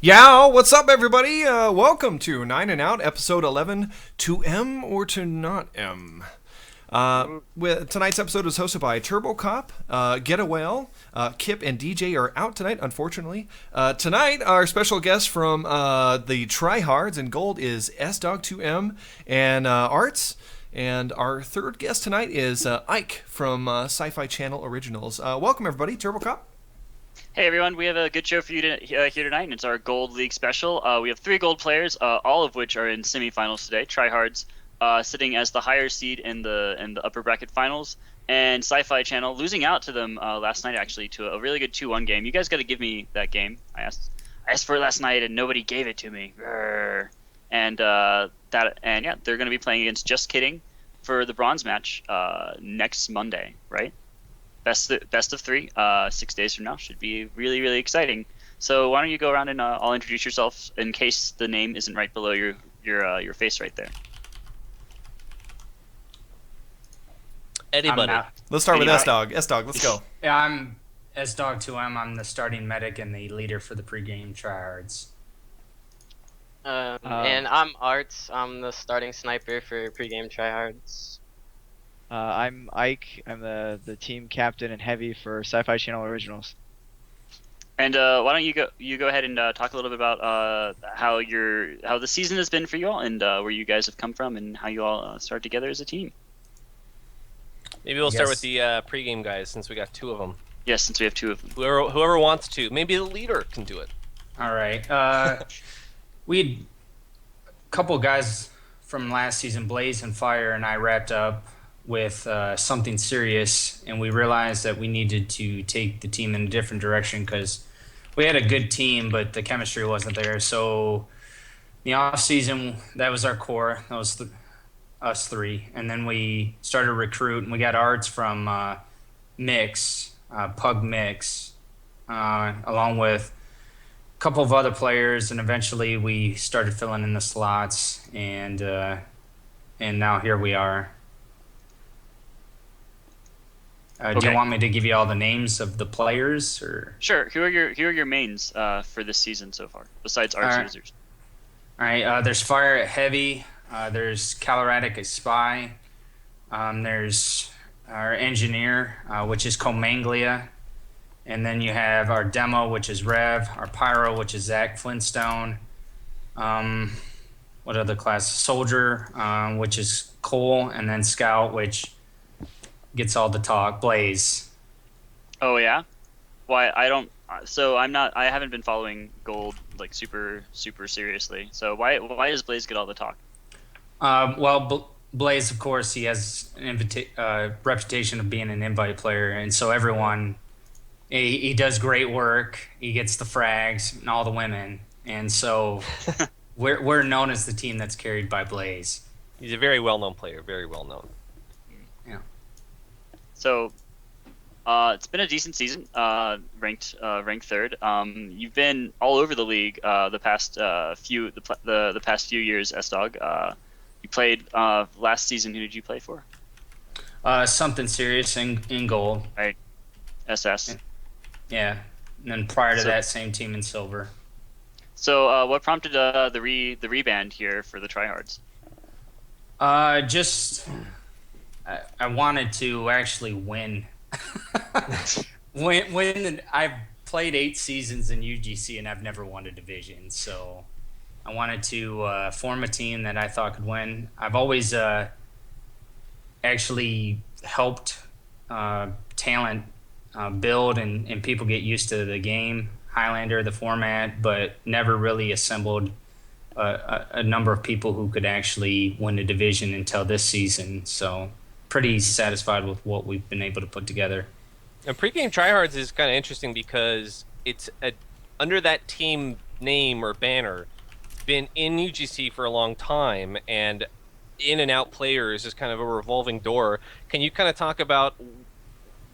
Yeah, what's up, everybody? Welcome to 9 and Out, episode 11, to M or to not M. Tonight's episode is hosted by Turbo Cop, Get a Whale, Kip and DJ are out tonight, unfortunately. Tonight, our special guest from the Tryhards in Gold is SDogg2m and Arzt. And our third guest tonight is Ike from Sci-Fi Channel Originals. Welcome, everybody. Turbo Cop. Hey everyone, we have a good show for you here tonight, and it's our Gold League special. We have 3 gold players, all of which are in semifinals today. Tryhards sitting as the higher seed in the upper bracket finals, and Sci-Fi Channel losing out to them last night, actually, to a really good 2-1 game. You guys got to give me that game. I asked for it last night, and nobody gave it to me. And yeah, they're going to be playing against Just Kidding for the bronze match next Monday, right? Best of 3, 6 days from now. Should be really, really exciting. So why don't you go around and I'll introduce yourself in case the name isn't right below your face right there. Anybody. Let's start with SDogg. SDogg, let's go. Yeah, I'm SDogg2m. I'm the starting medic and the leader for the pregame Tryhards. And I'm Arzt. I'm the starting sniper for pregame Tryhards. I'm Ike. I'm the team captain and heavy for Sci-Fi Channel Originals. And why don't you go ahead and talk a little bit about how the season has been for you all, and where you guys have come from, and how you all started together as a team. Maybe we'll start with the pregame guys, since we got 2 of them. Yes, since we have 2 of them. Whoever wants to. Maybe the leader can do it. All right. We had a couple guys from last season, Blaze and Fire, and I wrapped up with something serious, and we realized that we needed to take the team in a different direction because we had a good team, but the chemistry wasn't there. So the off season, that was our core. That was us 3, and then we started to recruit, and we got Arzt from Pug Mix, along with a couple of other players, and eventually we started filling in the slots, and now here we are. Okay. Do you want me to give you all the names of the players, or? Sure. Who are your mains for this season so far, besides Arzt users? All right. There's Fire at Heavy. There's Caloradic at Spy. There's our Engineer, which is Comanglia. And then you have our Demo, which is Rev. Our Pyro, which is Zach Flintstone. What other class? Soldier, which is Cole. And then Scout, which gets all the talk, Blaze. Oh yeah? Why I don't? So I haven't been following Gold like super seriously. So why does Blaze get all the talk? Blaze, of course, he has an reputation of being an invite player, and so everyone, he does great work. He gets the frags and all the women, and so we're known as the team that's carried by Blaze. He's a very well-known player, very well-known. Yeah. So it's been a decent season, ranked 3rd. You've been all over the league the past few years, SDogg. You played last season. Who did you play for? Something serious in gold. Right. SS. Yeah. And then prior to that, same team in silver. So what prompted the reband here for the Tryhards? Just I wanted to actually win. when I've played 8 seasons in UGC and I've never won a division, so I wanted to form a team that I thought could win. I've always actually helped talent build and people get used to the game, Highlander, the format, but never really assembled a number of people who could actually win a division until this season. So pretty satisfied with what we've been able to put together. And pregame Tryhards is kind of interesting because it's under that team name or banner, been in UGC for a long time, and in and out players is kind of a revolving door. Can you kind of talk about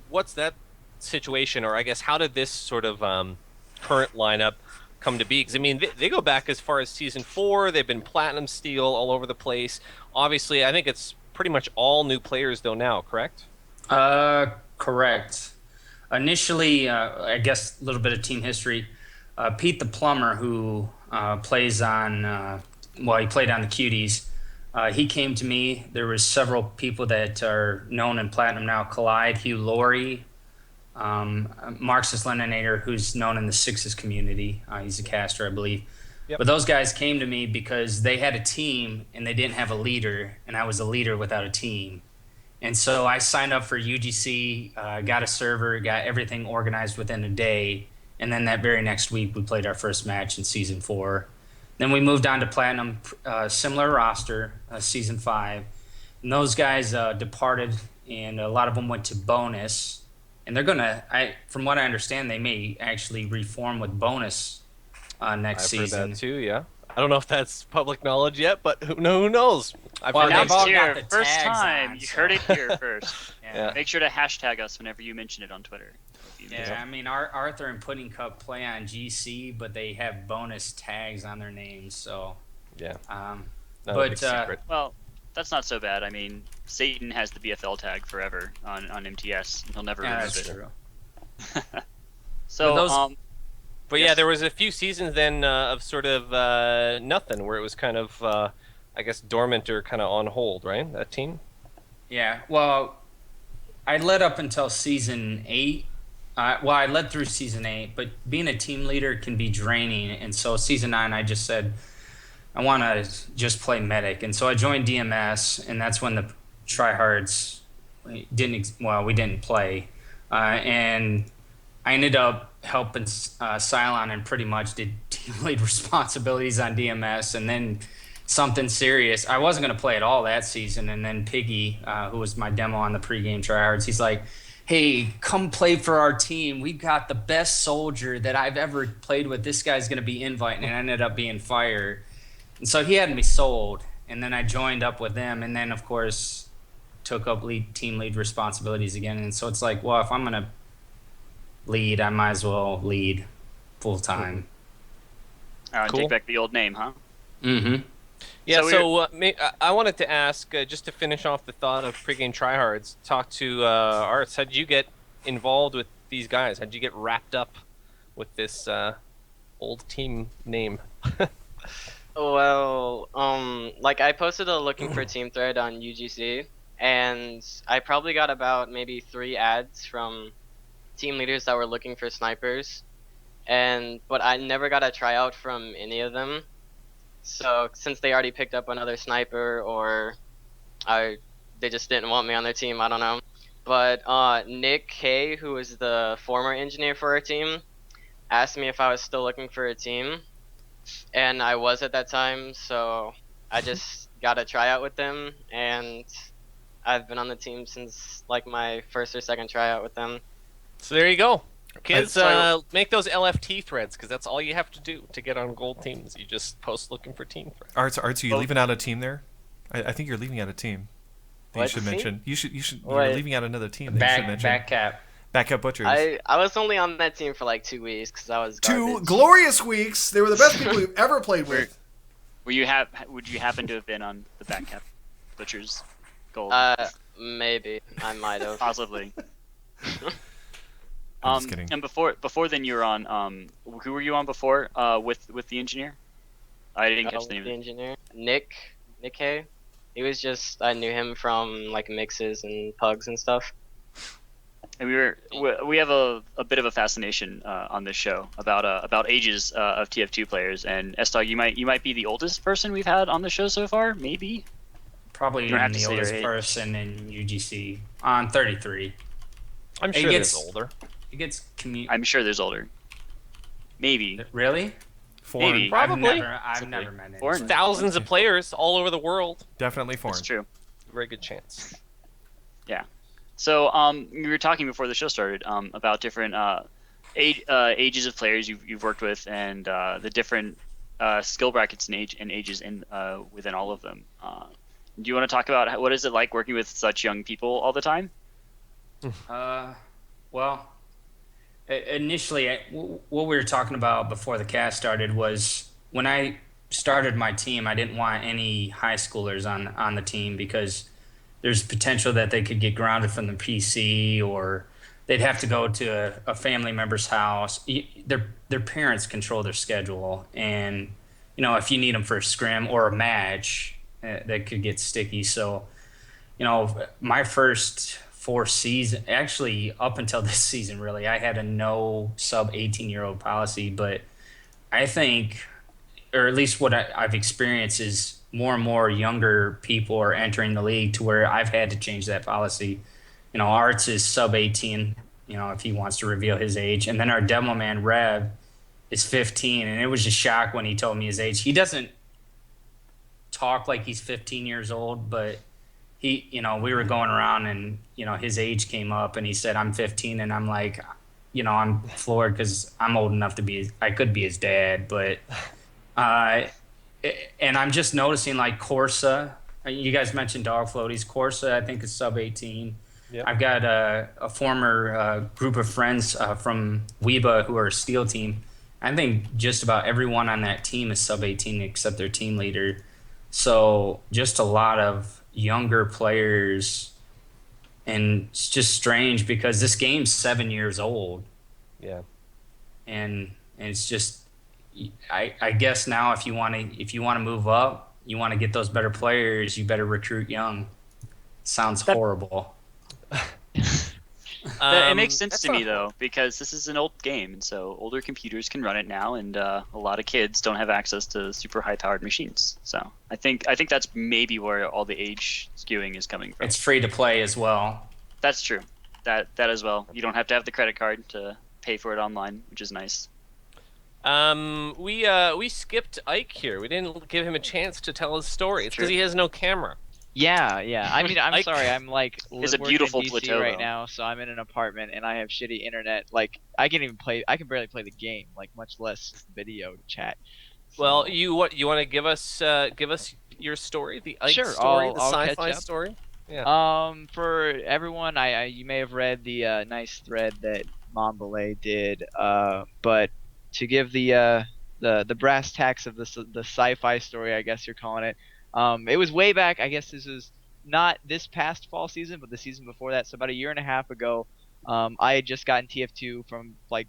what's that situation, or I guess how did this sort of current lineup come to be? Because I mean, they go back as far as season 4. They've been platinum, steel, all over the place. Obviously, I think it's pretty much all new players though now, correct? Correct. Initially, I guess a little bit of team history. Pete the plumber, who plays on, he played on the Cuties. He came to me. There was several people that are known in Platinum now. Collide, Hugh Laurie, Marxist Leoninator, who's known in the Sixes community. He's a caster, I believe. Yep. But those guys came to me because they had a team and they didn't have a leader, and I was a leader without a team. And so I signed up for UGC, got a server, got everything organized within a day, and then that very next week we played our first match in Season 4. Then we moved on to Platinum, similar roster, Season 5. And those guys departed, and a lot of them went to Bonus. And they're going to, from what I understand, they may actually reform with Bonus next season. I've heard that too, yeah. I don't know if that's public knowledge yet, but who knows? They've here, first time. You heard it here first. Yeah. Make sure to hashtag us whenever you mention it on Twitter. Yeah, I mean, Arthur and Pudding Cup play on GC, but they have Bonus tags on their names, so... Yeah. Well, that's not so bad. I mean, Satan has the BFL tag forever on MTS. He'll never remove that's it. True. So, But yes. Yeah, there was a few seasons then of sort of nothing, where it was kind of, I guess, dormant or kind of on hold, right? That team? Yeah, well, I led up until Season 8. I led through Season 8, but being a team leader can be draining. And so Season 9, I just said, I want to just play medic. And so I joined DMS, and that's when the tryhards we didn't play. And I ended up helping Cylon and pretty much did team lead responsibilities on DMS, and then something serious. I wasn't going to play at all that season, and then Piggy, who was my demo on the pregame tryhards, he's like, hey, come play for our team. We've got the best soldier that I've ever played with. This guy's going to be invited, and I ended up being fired. And so he had me sold, and then I joined up with them, and then, of course, took up team lead responsibilities again. And so it's like, well, if I'm going to lead, I might as well lead full time. Cool. Take back the old name, huh? Mm-hmm. Yeah, so I wanted to ask, just to finish off the thought of pregame tryhards, talk to Arzt. How did you get involved with these guys? How did you get wrapped up with this old team name? Well, I posted a looking for team thread on UGC, and I probably got about maybe 3 ads from team leaders that were looking for snipers, but I never got a tryout from any of them. So since they already picked up another sniper, or they just didn't want me on their team, I don't know. But Nick K, who was the former engineer for our team, asked me if I was still looking for a team, and I was at that time, so I just got a tryout with them, and I've been on the team since like my first or second tryout with them. So there you go. Kids, make those LFT threads, because that's all you have to do to get on gold teams. You just post looking for team threads. Arzt, are you leaving out a team there? I think you're leaving out a team. You should mention. You should. You're leaving out another team that you should mention. Backup Butchers. I was only on that team for like 2 weeks because I was garbage. 2 glorious weeks. They were the best people you've ever played with. Would you happen to have been on the Backup Butchers gold? Maybe I might have. Possibly. I'm just kidding. And before then, you were on. Who were you on before? With the engineer. I didn't catch the name. The engineer, Nick Hay. He was just, I knew him from like mixes and pugs and stuff. And we have a bit of a fascination on this show about ages of TF2 players. And SDogg, you might be the oldest person we've had on the show so far, maybe. Probably even the oldest person in UGC. On 33. I'm sure there's older. It gets I'm sure there's older. Maybe. Really? Foreign. Maybe. Probably. I've never met Foreign. Thousands of players all over the world. Definitely foreign. That's true. Very good chance. Yeah. So we were talking before the show started about different ages of players you've worked with, and the different skill brackets and ages within all of them. Do you want to talk about what is it like working with such young people all the time? Well, initially, what we were talking about before the cast started was when I started my team, I didn't want any high schoolers on the team because there's potential that they could get grounded from the PC or they'd have to go to a family member's house. Their parents control their schedule, and if you need them for a scrim or a match, that could get sticky. So, my first 4 seasons, actually up until this season, really, I had a no sub 18-year-old policy. But I think, or at least what I've experienced, is more and more younger people are entering the league to where I've had to change that policy. Arts is sub 18, if he wants to reveal his age. And then our demo man, Rev, is 15. And it was a shock when he told me his age. He doesn't talk like he's 15 years old, but we were going around and, his age came up and he said, I'm 15. And I'm like, I'm floored because I'm old enough to I could be his dad. But, and I'm just noticing like Corsa, you guys mentioned dog floaties. Corsa, I think, is sub 18. Yep. I've got a former group of friends from Weeba who are a steel team. I think just about everyone on that team is sub 18 except their team leader. So just a lot of younger players, and it's just strange because this game's 7 years old. Yeah. And it's just, I guess now if you want to move up, you want to get those better players, you better recruit young. Sounds horrible. It makes sense to me though, because this is an old game, and so older computers can run it now, and a lot of kids don't have access to super high-powered machines. So I think that's maybe where all the age skewing is coming from. It's free to play as well. That's true. That as well. You don't have to have the credit card to pay for it online, which is nice. We skipped Ike here. We didn't give him a chance to tell his story. It's because he has no camera. Yeah. I mean, I'm Ike sorry. I'm like is a working beautiful in DC plateau right though. now, so I'm in an apartment and I have shitty internet. Like I can barely play the game, like much less video chat. So, Well, you want to give us your story, the Ike Sure, story, the I'll sci-fi catch up. story? Yeah. For everyone, you may have read the nice thread that Mombele did. But to give the brass tacks of the sci-fi story, I guess you're calling it. It was way back. I guess this was not this past fall season, but the season before that. So about a year and a half ago, I had just gotten TF2 from played.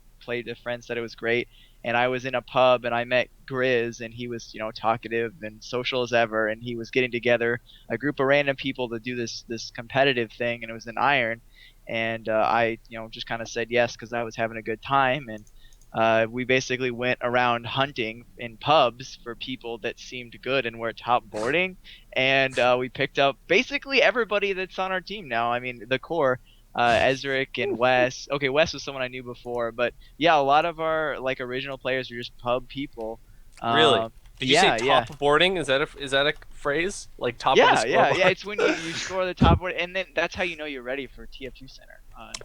A friend said it was great, and I was in a pub and I met Grizz, and he was talkative and social as ever, and he was getting together a group of random people to do this competitive thing, and it was an iron, and I just kind of said yes because I was having a good time, and we basically went around hunting in pubs for people that seemed good and were top boarding, and we picked up basically everybody that's on our team now. I mean, the core, Ezric and Wes. Okay, Wes was someone I knew before, but yeah, a lot of our original players are just pub people. Really? Did you say yeah. top boarding? Is that a phrase? Like top of the scoreboard? Yeah. It's when you score the top board, and then that's how you know you're ready for TF2 Center.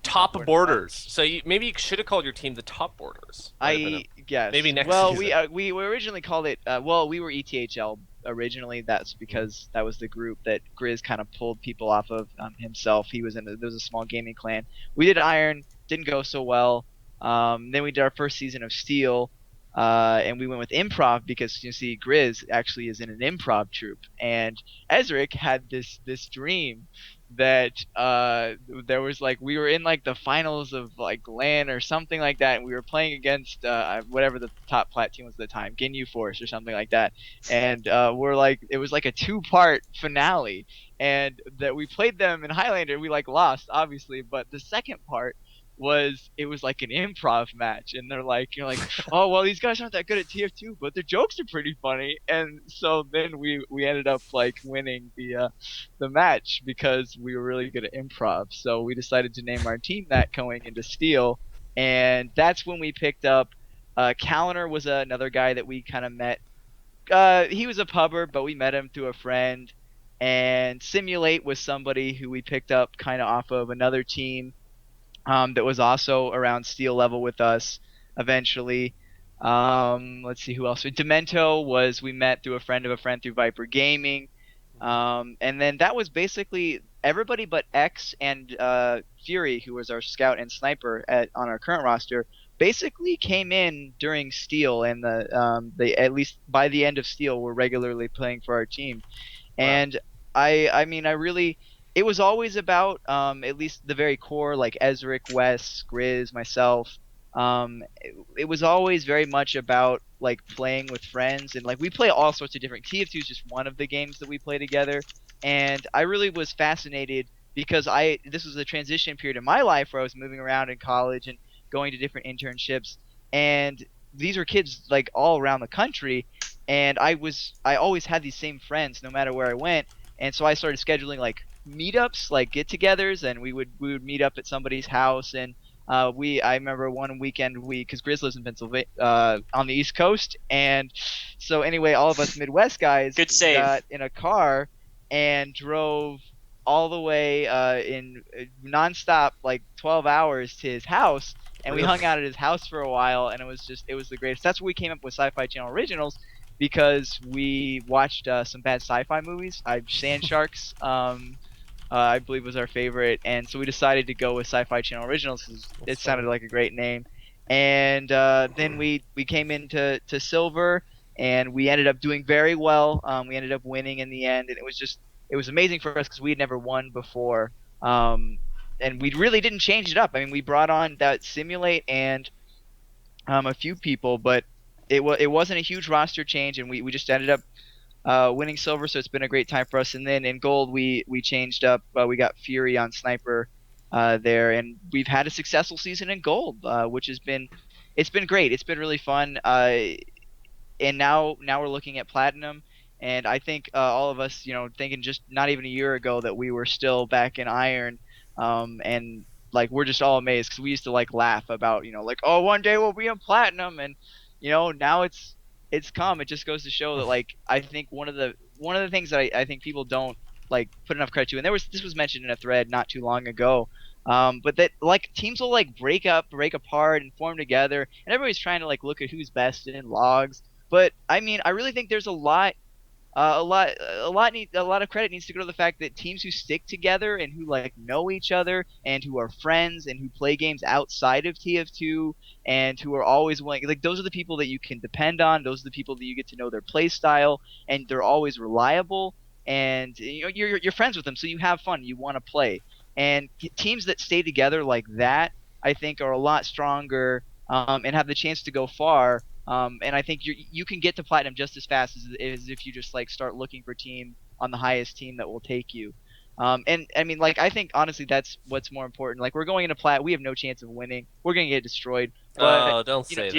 Top boarders. So maybe you should have called your team the top boarders. I guess. Maybe next Well, season. we originally called it. We were ETHL originally. That's because that was the group that Grizz kind of pulled people off of himself. He was there was a small gaming clan. We did Iron, didn't go so well. Then we did our first season of Steel, and we went with Improv because you see Grizz actually is in an improv troupe, and Ezric had this dream that there was we were in the finals of LAN or something like that, and we were playing against whatever the top plat team was at the time, Ginyu Force or something like that, and it was a 2-part finale, and that we played them in Highlander. We lost obviously, but the second part was an improv match, and they're you're oh well, these guys aren't that good at TF2, but their jokes are pretty funny, and so then we ended up winning the match because we were really good at improv. So we decided to name our team that going into Steel, and that's when we picked up Calendar was another guy that we kind of met. He was a pubber, but we met him through a friend, and Simulate was somebody who we picked up kind of off of another team that was also around Steel level with us eventually. Let's see who else. Demento we met through a friend of a friend through Viper Gaming. And then that was basically everybody but X and Fury, who was our scout and sniper on our current roster, basically came in during Steel, and they at least by the end of Steel were regularly playing for our team. Wow. And I mean, it was always about at least the very core, like Ezric, Wes, Grizz, myself. It was always very much about like playing with friends, and like we play all sorts of different. TF2 is just one of the games that we play together, and I really was fascinated because this was a transition period in my life where I was moving around in college and going to different internships, and these were kids like all around the country, and I always had these same friends no matter where I went, and so I started scheduling like meetups, like get-togethers, and we would meet up at somebody's house. And I remember one weekend because Grizz lives in Pennsylvania, on the East Coast, and so anyway, all of us Midwest guys Good save. got in a car and drove all the way in nonstop, like 12 hours to his house, and we hung out at his house for a while, and it was the greatest. That's where we came up with Sci-Fi Channel Originals, because we watched some bad sci-fi movies. Sand Sharks. I believe was our favorite, and so we decided to go with Sci-Fi Channel Originals because it sounded like a great name. And then we came into Silver, and we ended up doing very well. We ended up winning in the end, and it was amazing for us because we had never won before. And we really didn't change it up. I mean, we brought on that Simulate and a few people, but it wasn't a huge roster change, and we just ended up winning Silver, so it's been a great time for us. And then in Gold, we changed up. We got Fury on Sniper there, and we've had a successful season in Gold, which it's been great. It's been really fun. And now we're looking at Platinum, and I think all of us, thinking just not even a year ago that we were still back in Iron, and like we're just all amazed because we used to like laugh about like, oh, one day we'll be in Platinum, and now it's come. It just goes to show that like I think one of the things that I think people don't like put enough credit to, and this was mentioned in a thread not too long ago, but that like teams will like break apart and form together, and everybody's trying to like look at who's best in logs. But I mean, I really think there's a lot of credit needs to go to the fact that teams who stick together and who like know each other and who are friends and who play games outside of TF2 and who are always willing, like those are the people that you can depend on. Those are the people that you get to know their play style, and they're always reliable, and you're friends with them, so you have fun, you want to play. And teams that stay together like that, I think, are a lot stronger and have the chance to go far. And I think you can get to Platinum just as fast as if you just like start looking for team on the highest team that will take you. And I mean, like, I think honestly that's what's more important. Like, we're going into Plat, we have no chance of winning. We're gonna get destroyed. But, don't say that.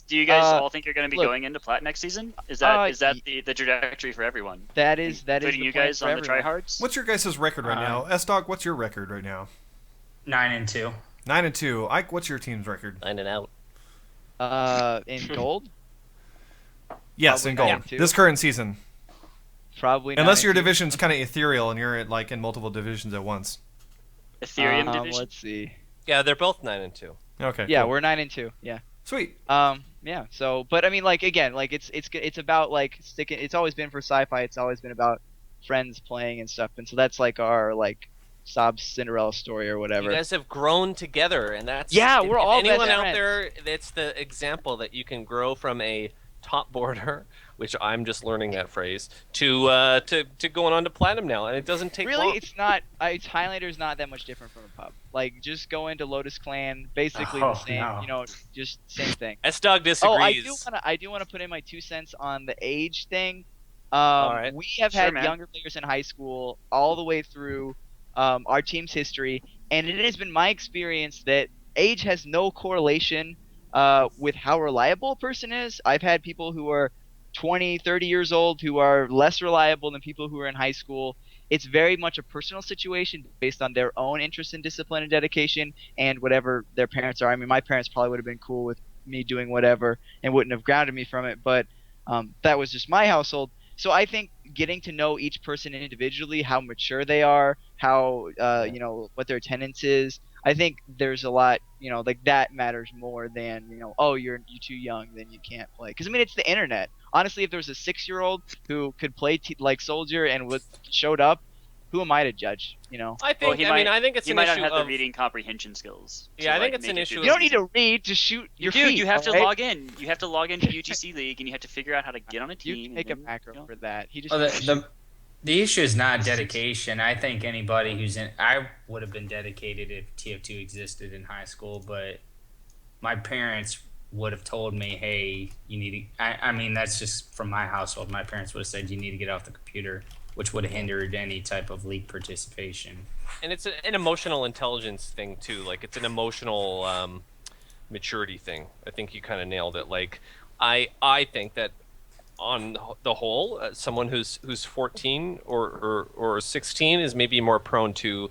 Do you guys all think you're going to be going into Plat next season? Is that the trajectory for everyone? That is including you guys on the tryhards? What's your guys' record right now? SDogg, what's your record right now? 9-2. 9-2. Ike, what's your team's record? 9 and out. In Gold? Yes, in Gold. 9-2. This current season. Probably. Unless your 9-2. division's kind of ethereal and you're like in multiple divisions at once. Ethereum division? Let's see. Yeah, they're both 9 and 2. Okay. Yeah, cool. we're 9-2. Yeah. Sweet. Yeah. So, but I mean, like again, like it's about like sticking. It's always been for sci-fi. It's always been about friends playing and stuff. And so that's like our like Sob's Cinderella story or whatever. You guys have grown together, and that's we're all anyone best out friends. there. That's the example that you can grow from a top border, which I'm just learning that phrase, to going on to Platinum now, and it doesn't take really long. It's not. Highlander's not that much different from a pub. Like just go into Lotus Clan, basically the same. No. Just same thing. SDogg disagrees. I do want to put in my 2 cents on the age thing. All right. We have had man. younger players in high school all the way through our team's history, and it has been my experience that age has no correlation with how reliable a person is. I've had people who are 20, 30 years old who are less reliable than people who are in high school. It's very much a personal situation based on their own interest in discipline and dedication and whatever their parents are. I mean, my parents probably would have been cool with me doing whatever and wouldn't have grounded me from it, but that was just my household. So I think getting to know each person individually, how mature they are, how what their attendance is, I think there's a lot, like that matters more than, oh, you're too young, then you can't play. Because I mean, it's the internet. Honestly, if there was a 6-year-old who could play like Soldier and showed up, who am I to judge? I think. I think it's he an might issue not have of the reading comprehension skills. Yeah, to, I think like, it's an issue. You don't need to read to shoot your feet. You have to right? log in. You have to log into UGC League, and you have to figure out how to get on a team. You can make a macro for that. He just The issue is not dedication. I think anybody who's in, I would have been dedicated if TF2 existed in high school, but my parents would have told me, hey, you need to, I mean, that's just from my household. My parents would have said, you need to get off the computer, which would have hindered any type of league participation. And it's an emotional intelligence thing too. Like it's an emotional maturity thing. I think you kind of nailed it. Like I think that on the whole, someone who's 14 or 16 is maybe more prone to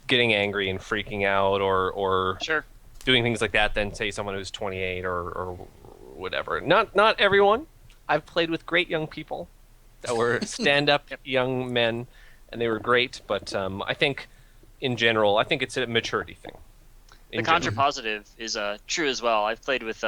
getting angry and freaking out or Sure. doing things like that than say someone who's 28 or whatever. Not everyone. I've played with great young people that were stand-up young men, and they were great. But I think, in general, I think it's a maturity thing. The contrapositive is true as well. I've played with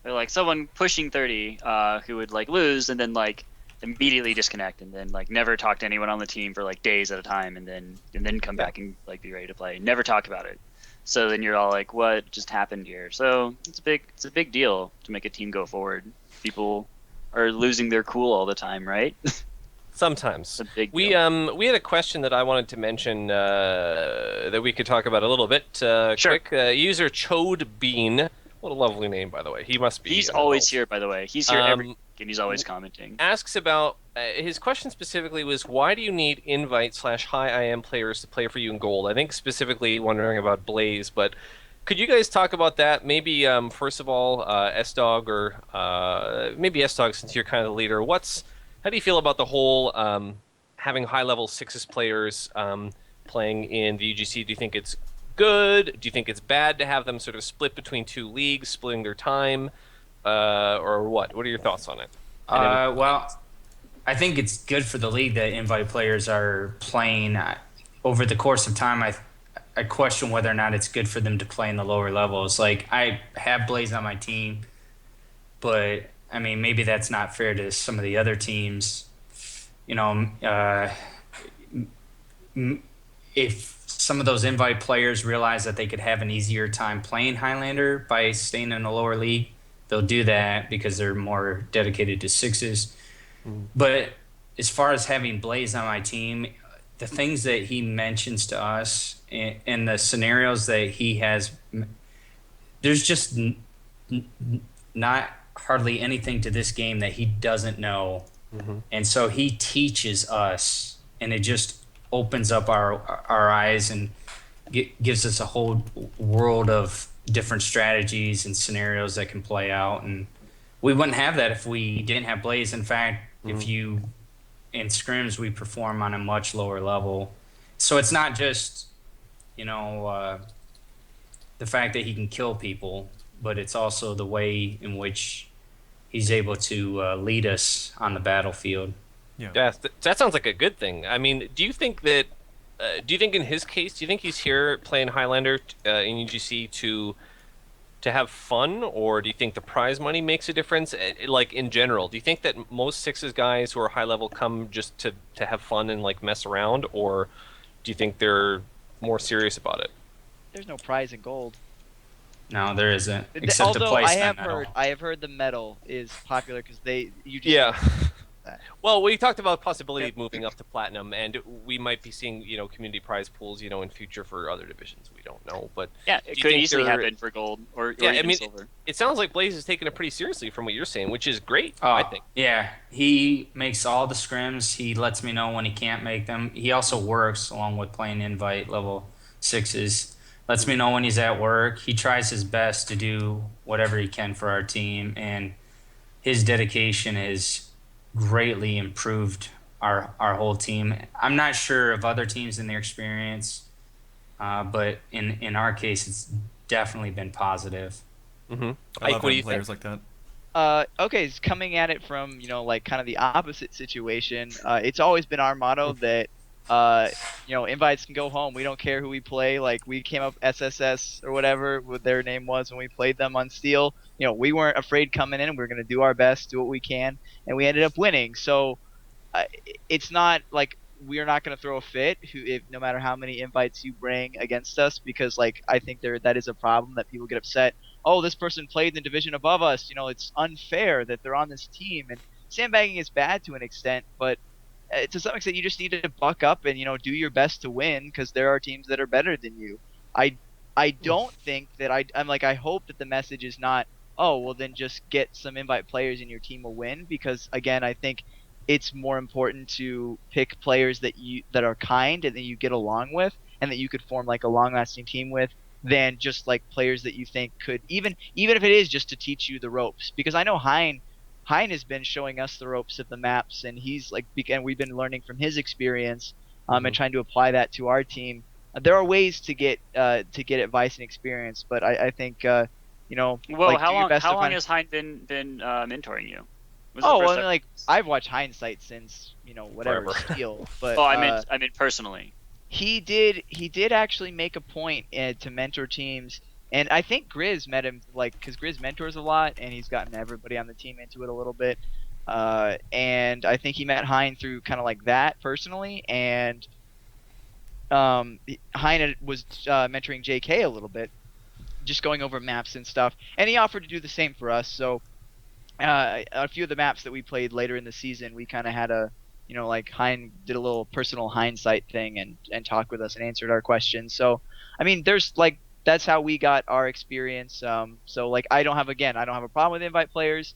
like someone pushing 30 who would like lose and then like immediately disconnect and then like never talk to anyone on the team for like days at a time and then come back and like be ready to play. Never talk about it. So then you're all like, what just happened here? So it's a big deal to make a team go forward. People are losing their cool all the time, right? Sometimes. It's a big We deal. we had a question that I wanted to mention that we could talk about a little bit. Sure. Quick. User Chode Bean. What a lovely name, by the way. He must be. He's an always adult. here, by the way. He's here every week, and he's always commenting. Asks about his question specifically was why do you need invite/high IM players to play for you in gold? I think specifically wondering about Blaze, but could you guys talk about that? Maybe first of all, SDogg or maybe SDogg since you're kind of the leader. How do you feel about the whole having high-level sixes players playing in the UGC? Do you think it's good? Do you think it's bad to have them sort of split between two leagues, splitting their time, or what? What are your thoughts on it? Well, I think it's good for the league that invite players are playing. Over the course of time, I question whether or not it's good for them to play in the lower levels. Like, I have Blaze on my team, but, I mean, maybe that's not fair to some of the other teams. You know, if some of those invite players realize that they could have an easier time playing Highlander by staying in a lower league, they'll do that because they're more dedicated to sixes. But as far as having Blaze on my team, the things that he mentions to us and the scenarios that he has, there's just not hardly anything to this game that he doesn't know. And so he teaches us, and it just opens up our eyes and gives us a whole world of different strategies and scenarios that can play out. And we wouldn't have that if we didn't have Blaze. In fact, if you in scrims, we perform on a much lower level. So it's not just, you know, the fact that he can kill people, but it's also the way in which he's able to lead us on the battlefield. Yeah, that sounds like a good thing. I mean, do you think that? Do you think in his case, do you think he's here playing Highlander in UGC to have fun, or do you think the prize money makes a difference? Like in general, do you think that most sixes guys who are high level come just to have fun and like mess around, or do you think they're more serious about it? There's no prize in gold. No, there isn't. Except the Although place I have heard the medal is popular because you just Yeah. Well, we talked about possibility of moving up to platinum, and we might be seeing, community prize pools, in future for other divisions. We don't know, but Yeah, it could easily happen for gold or even silver. It sounds like Blaze is taking it pretty seriously from what you're saying, which is great. I think. Yeah, he makes all the scrims. He lets me know when he can't make them. He also works along with playing invite level sixes. Lets me know when he's at work. He tries his best to do whatever he can for our team, and his dedication is greatly improved our whole team. I'm not sure of other teams in their experience, but in our case, it's definitely been positive. Mm-hmm. I Ike, love what do you players think? like that. Okay, it's coming at it from like kind of the opposite situation. It's always been our motto that invites can go home. We don't care who we play. Like we came up SSS or whatever what their name was when we played them on Steel. We weren't afraid coming in. We were going to do our best, do what we can, and we ended up winning. So it's not like we are not going to throw a fit no matter how many invites you bring against us, because like I think that is a problem that people get upset. Oh, this person played in the division above us. It's unfair that they're on this team, and sandbagging is bad to an extent, but to some extent, you just need to buck up and do your best to win because there are teams that are better than you. I don't think that I hope that the message is not, oh well then just get some invite players and your team will win, because again I think it's more important to pick players that are kind and that you get along with and that you could form like a long-lasting team with, than just like players that you think could even if it is just to teach you the ropes. Because I know Hein has been showing us the ropes of the maps, and we've been learning from his experience and trying to apply that to our team. There are ways to get advice and experience, but I think Well, like, how long has Hein been mentoring you? I've watched Hindsight since whatever Forever. Steel, but I meant personally. he did actually make a point to mentor teams, and I think Grizz met him because Grizz mentors a lot, and he's gotten everybody on the team into it a little bit, and I think he met Hein through kind of like that personally, and Hein was mentoring JK a little bit, just going over maps and stuff, and he offered to do the same for us. So a few of the maps that we played later in the season, we kind of had Hein did a little personal hindsight thing and talked with us and answered our questions. So I mean, there's that's how we got our experience. So I don't have a problem with invite players.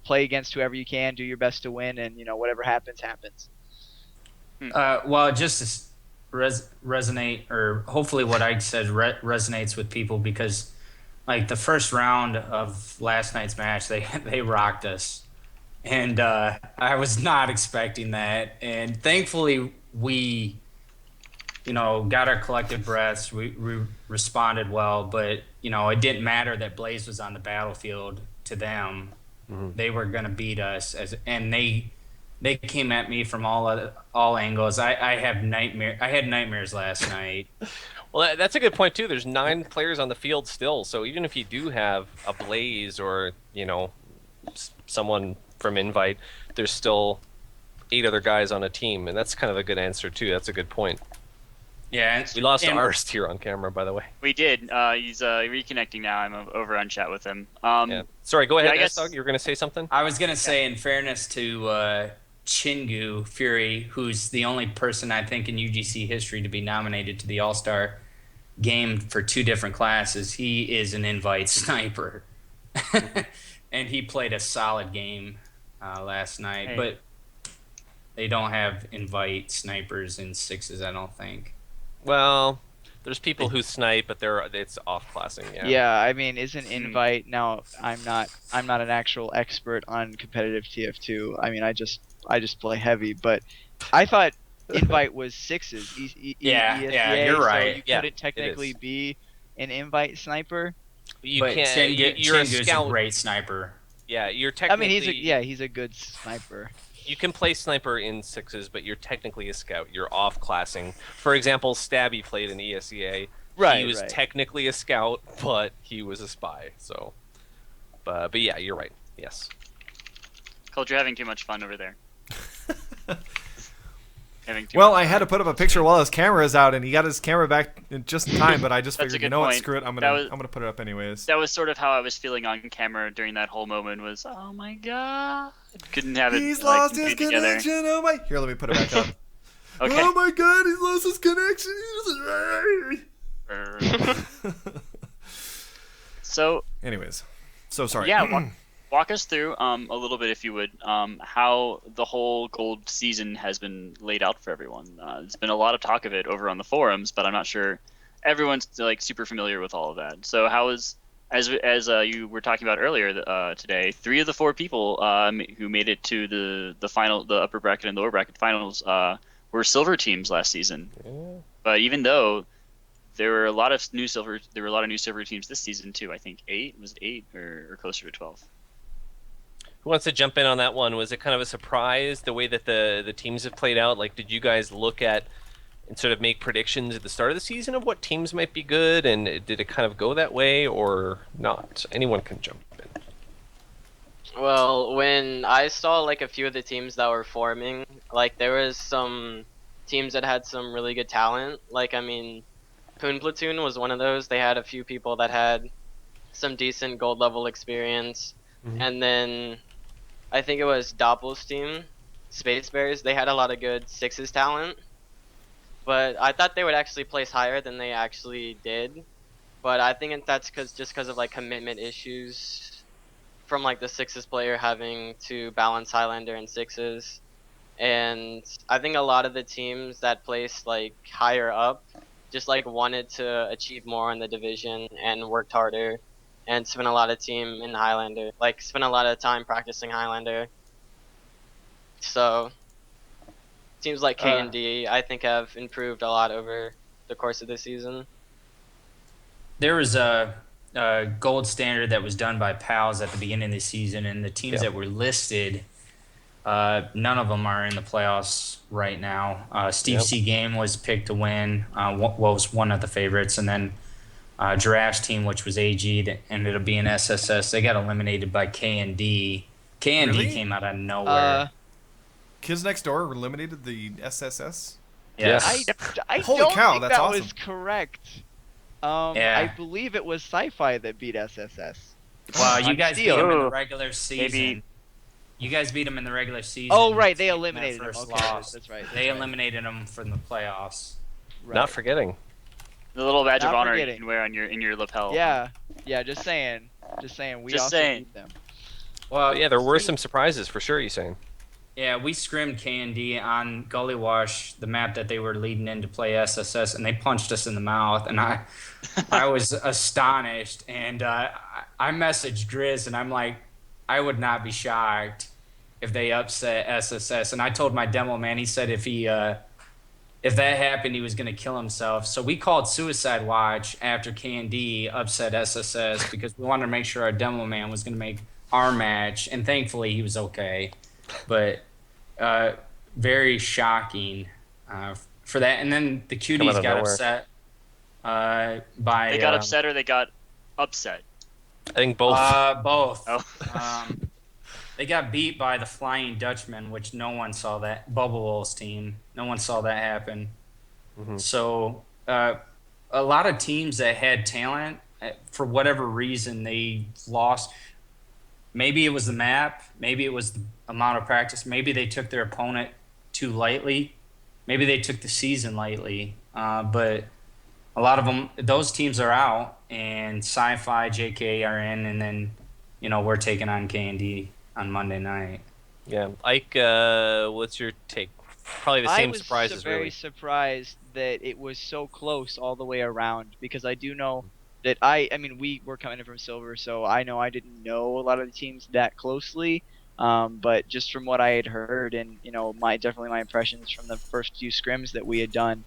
Play against whoever you can, do your best to win, and whatever happens. Well, just to resonate, or hopefully what I said resonates with people, because like the first round of last night's match, they rocked us, and I was not expecting that, and thankfully we got our collective breaths, we responded well, but it didn't matter that Blaze was on the battlefield to them. They were going to beat us, and they came at me from all angles. I had nightmares last night. Well, that's a good point too. There's 9 players on the field still, so even if you do have a Blaze or someone from Invite, there's still 8 other guys on a team, and that's kind of a good answer too. That's a good point. Yeah, we lost Arzt here on camera, by the way. We did. He's reconnecting now. I'm over on chat with him. Yeah. Sorry, go ahead, I guess SDogg. You were going to say something? I was going to say, in fairness to Chingu Fury, who's the only person I think in UGC history to be nominated to the All-Star game for 2 different classes, he is an invite sniper. And he played a solid game last night. Hey. But they don't have invite snipers in 6s, I don't think. Well, there's people who snipe, but it's off-classing. Yeah, I mean, isn't invite now? I'm not an actual expert on competitive TF2. I mean, I just play heavy, but I thought invite was 6s. Yeah, you're right. So you couldn't technically be an invite sniper. You can't. You're a scout. A great sniper. Yeah, you're technically. I mean, he's a good sniper. You can play sniper in 6s, but you're technically a scout. You're off-classing. For example, Stabby played in ESEA. Right. He was technically a scout, but he was a spy. So, but yeah, you're right. Yes. Colt, you're having too much fun over there. I had to put up a picture while his camera is out, and he got his camera back in just in time. But I just figured, what, screw it, I'm gonna put it up anyways. That was sort of how I was feeling on camera during that whole moment. Was, oh my god, couldn't have it. He's lost his connection. Oh my! Here, let me put it back up. Okay. Oh my god, he's lost his connection. So. Anyways, so sorry. Yeah. Walk us through a little bit, if you would, how the whole gold season has been laid out for everyone. There's been a lot of talk of it over on the forums, but I'm not sure everyone's super familiar with all of that. So how is, as you were talking about earlier today, 3 of the 4 people who made it to the final, the upper bracket and lower bracket finals, were silver teams last season. Yeah. But even though there were a lot of new silver teams this season too. I think 8 or closer to 12. Who wants to jump in on that one? Was it kind of a surprise the way that the teams have played out? Like, did you guys look at and sort of make predictions at the start of the season of what teams might be good, and did it kind of go that way or not? Anyone can jump in. Well, when I saw a few of the teams that were forming, there was some teams that had some really good talent. Poon Platoon was one of those. They had a few people that had some decent gold level experience, and then I think it was Doppel's team. Space Bears, they had a lot of good sixes talent, but I thought they would actually place higher than they actually did. But I think that's because of like commitment issues from like the sixes player having to balance Highlander and sixes. And I think a lot of the teams that placed like higher up just like wanted to achieve more in the division and worked harder and spent a lot of time in Highlander, like spent a lot of time practicing Highlander. So teams like K and D I think have improved a lot over the course of the season. There was a gold standard that was done by PALs at the beginning of the season, and the teams that were listed, none of them are in the playoffs right now. Steve C. Game was picked to win, was one of the favorites, and then Giraffe's team, which was AG, that ended up being SSS. They got eliminated by K and D. K and D came out of nowhere. Kids Next Door eliminated the SSS? Yes. I Holy don't cow, think that's that awesome. was correct. I believe it was Sci-Fi that beat SSS. Well, you guys beat them in the regular season. Maybe. You guys beat them in the regular season. Oh, right, they eliminated them. First Okay, loss. that's right. They eliminated them from the playoffs. Right. Not forgetting. The little badge of Not honor forgetting. you can wear in your lapel. Yeah, just saying. We Just also saying. beat them. Well, But yeah, there were some surprises for sure. You saying? Yeah, we scrimmed K&D on Gully Wash, the map that they were leading in to play SSS, and they punched us in the mouth, and I was astonished, and I messaged Grizz, and I'm like, I would not be shocked if they upset SSS, and I told my demo man, he said if that happened, he was going to kill himself. So we called Suicide Watch after K&D upset SSS because we wanted to make sure our demo man was going to make our match, and thankfully he was okay. But very shocking for that. And then the Cuties got upset by... They got upset or they got upset? I think both. Both. Oh. They got beat by the Flying Dutchman, which no one saw that. Bubble Wolf's team. No one saw that happen. Mm-hmm. So a lot of teams that had talent, for whatever reason, they lost. Maybe it was the map. Maybe it was the amount of practice. Maybe they took their opponent too lightly. Maybe they took the season lightly. But a lot of them, those teams are out, and Sci-Fi, JK are in, and then, we're taking on K&D on Monday night. Yeah, Ike, what's your take? Probably the same surprises, very really. surprised that it was so close all the way around, because I do know that we were coming in from silver, so I know I didn't know a lot of the teams that closely, but just from what I had heard and definitely my impressions from the first few scrims that we had done,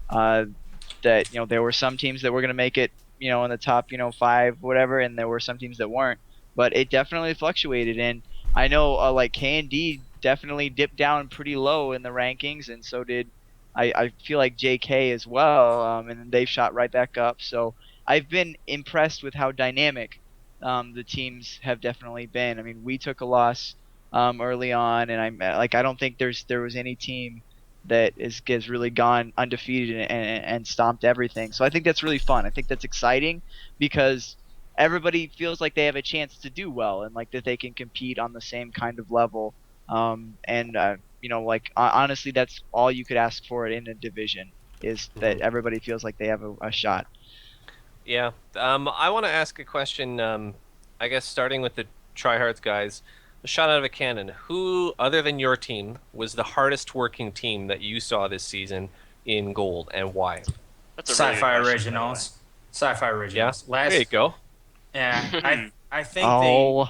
that there were some teams that were going to make it in the top 5 whatever, and there were some teams that weren't, but it definitely fluctuated. And I know like K&D definitely dipped down pretty low in the rankings, and so did I feel like JK as well, and they shot right back up. So I've been impressed with how dynamic the teams have definitely been. I mean, we took a loss early on, and I don't think there was any team that has really gone undefeated and stomped everything. So I think that's really fun. I think that's exciting because everybody feels like they have a chance to do well and like that they can compete on the same kind of level. Honestly, that's all you could ask for in a division is that everybody feels like they have a shot. Yeah. I want to ask a question, I guess starting with the tryhards guys. A shot out of a cannon. Who, other than your team, was the hardest working team that you saw this season in gold, and why? That's a really good Sci-Fi question, Originals. Sci-Fi Originals. Yeah? There you go. Yeah, I think Wow.